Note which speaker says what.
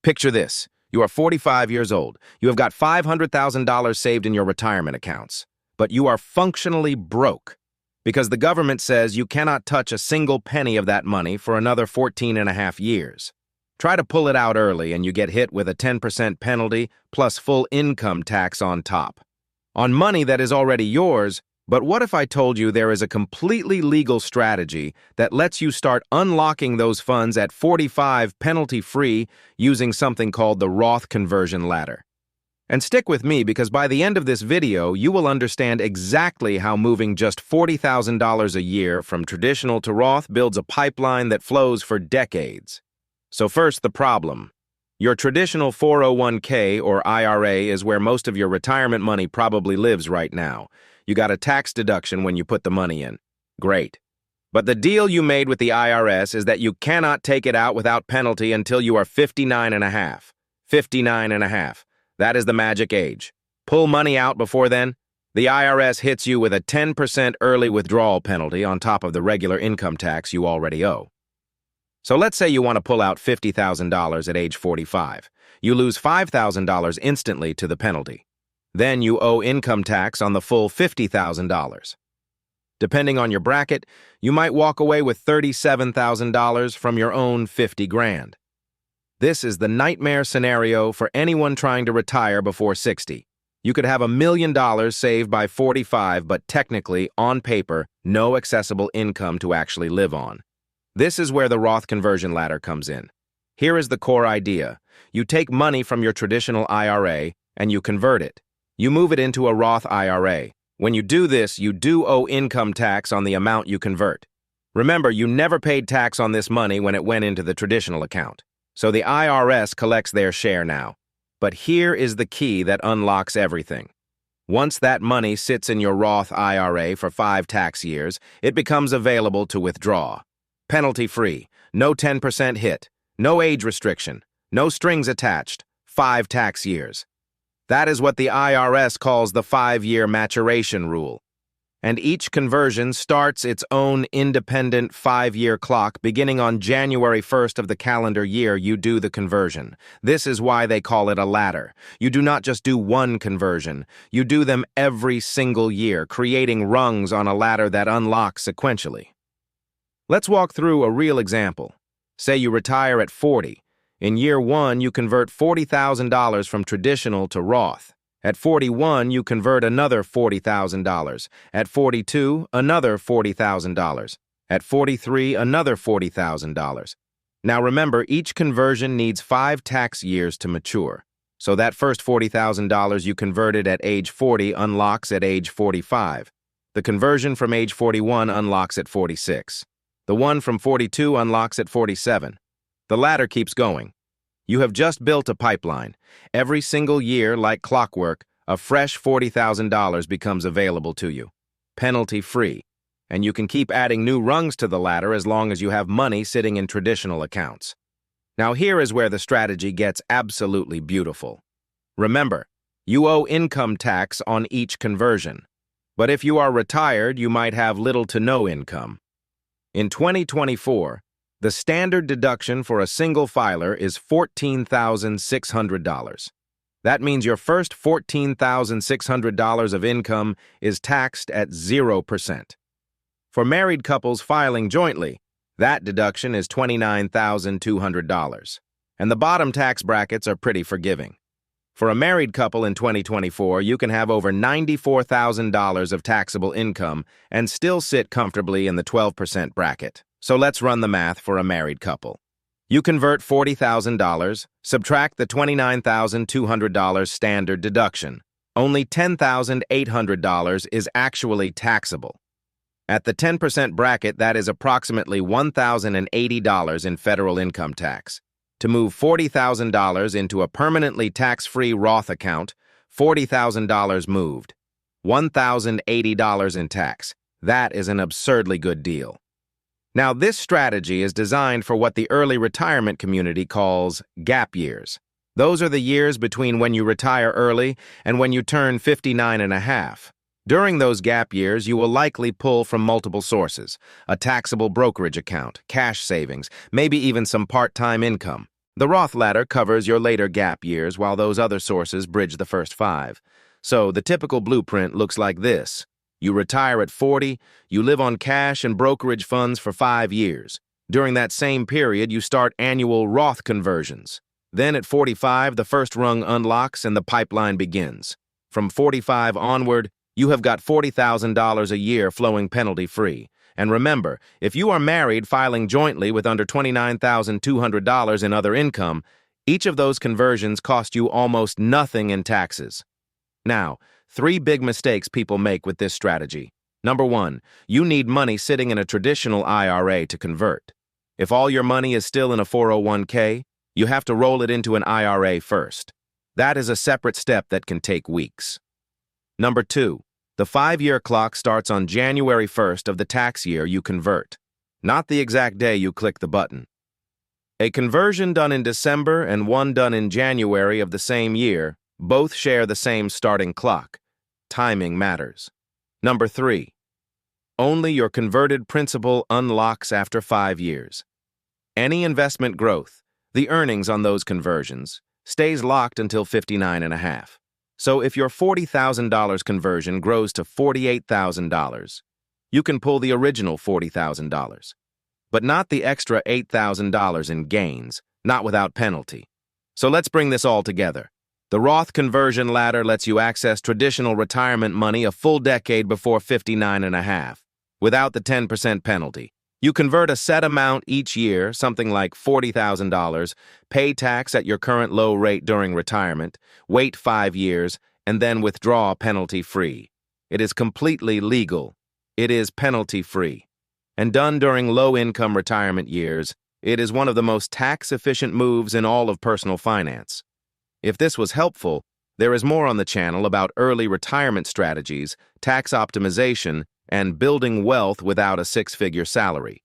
Speaker 1: Picture this. You are 45 years old. You have got $500,000 saved in your retirement accounts, but you are functionally broke because the government says you cannot touch a single penny of that money for another 14 and a half years. Try to pull it out early and you get hit with a 10% penalty plus full income tax on top. On money that is already yours, but what if I told you there is a completely legal strategy that lets you start unlocking those funds at 45 penalty-free using something called the Roth Conversion Ladder? And stick with me because by the end of this video, you will understand exactly how moving just $40,000 a year from traditional to Roth builds a pipeline that flows for decades. So first, the problem. Your traditional 401k or IRA is where most of your retirement money probably lives right now. You got a tax deduction when you put the money in. Great. But the deal you made with the IRS is that you cannot take it out without penalty until you are 59 and a half. 59 and a half. That is the magic age. Pull money out before then, the IRS hits you with a 10% early withdrawal penalty on top of the regular income tax you already owe. So let's say you want to pull out $50,000 at age 45. You lose $5,000 instantly to the penalty. Then you owe income tax on the full $50,000. Depending on your bracket, you might walk away with $37,000 from your own 50 grand. This is the nightmare scenario for anyone trying to retire before 60. You could have $1 million saved by 45, but technically, on paper, no accessible income to actually live on. This is where the Roth Conversion Ladder comes in. Here is the core idea. You take money from your traditional IRA and you convert it. You move it into a Roth IRA. When you do this, you do owe income tax on the amount you convert. Remember, you never paid tax on this money when it went into the traditional account. So the IRS collects their share now. But here is the key that unlocks everything. Once that money sits in your Roth IRA for 5 tax years, it becomes available to withdraw. Penalty-free, no 10% hit, no age restriction, no strings attached, 5 tax years. That is what the IRS calls the 5-year maturation rule. And each conversion starts its own independent 5-year clock beginning on January 1st of the calendar year you do the conversion. This is why they call it a ladder. You do not just do one conversion. You do them every single year, creating rungs on a ladder that unlocks sequentially. Let's walk through a real example. Say you retire at 40. In year 1, you convert $40,000 from traditional to Roth. At 41, you convert another $40,000. At 42, another $40,000. At 43, another $40,000. Now remember, each conversion needs 5 tax years to mature. So that first $40,000 you converted at age 40 unlocks at age 45. The conversion from age 41 unlocks at 46. The one from 42 unlocks at 47. The ladder keeps going. You have just built a pipeline. Every single year, like clockwork, a fresh $40,000 becomes available to you, penalty-free, and you can keep adding new rungs to the ladder as long as you have money sitting in traditional accounts. Now here is where the strategy gets absolutely beautiful. Remember, you owe income tax on each conversion, but if you are retired, you might have little to no income. In 2024, the standard deduction for a single filer is $14,600. That means your first $14,600 of income is taxed at 0%. For married couples filing jointly, that deduction is $29,200. And the bottom tax brackets are pretty forgiving. For a married couple in 2024, you can have over $94,000 of taxable income and still sit comfortably in the 12% bracket. So let's run the math for a married couple. You convert $40,000, subtract the $29,200 standard deduction. Only $10,800 is actually taxable. At the 10% bracket, that is approximately $1,080 in federal income tax. To move $40,000 into a permanently tax-free Roth account, $40,000 moved. $1,080 in tax. That is an absurdly good deal. Now, this strategy is designed for what the early retirement community calls gap years. Those are the years between when you retire early and when you turn 59 and a half. During those gap years, you will likely pull from multiple sources: a taxable brokerage account, cash savings, maybe even some part-time income. The Roth ladder covers your later gap years while those other sources bridge the first 5. So the typical blueprint looks like this. You retire at 40, you live on cash and brokerage funds for 5 years. During that same period, you start annual Roth conversions. Then at 45, the first rung unlocks and the pipeline begins. From 45 onward, you have got $40,000 a year flowing penalty-free. And remember, if you are married filing jointly with under $29,200 in other income, each of those conversions cost you almost nothing in taxes. Now, 3 big mistakes people make with this strategy. Number 1, you need money sitting in a traditional IRA to convert. If all your money is still in a 401k, you have to roll it into an IRA first. That is a separate step that can take weeks. Number 2, the 5-year clock starts on January 1st of the tax year you convert, not the exact day you click the button. A conversion done in December and one done in January of the same year both share the same starting clock. Timing matters. Number 3, only your converted principal unlocks after 5 years. Any investment growth, the earnings on those conversions, stays locked until 59.5. So if your $40,000 conversion grows to $48,000, you can pull the original $40,000, but not the extra $8,000 in gains, not without penalty. So let's bring this all together. The Roth Conversion Ladder lets you access traditional retirement money a full decade before 59.5, without the 10% penalty. You convert a set amount each year, something like $40,000, pay tax at your current low rate during retirement, wait 5 years, and then withdraw penalty-free. It is completely legal. It is penalty-free. And done during low-income retirement years, it is one of the most tax-efficient moves in all of personal finance. If this was helpful, there is more on the channel about early retirement strategies, tax optimization, and building wealth without a 6-figure salary.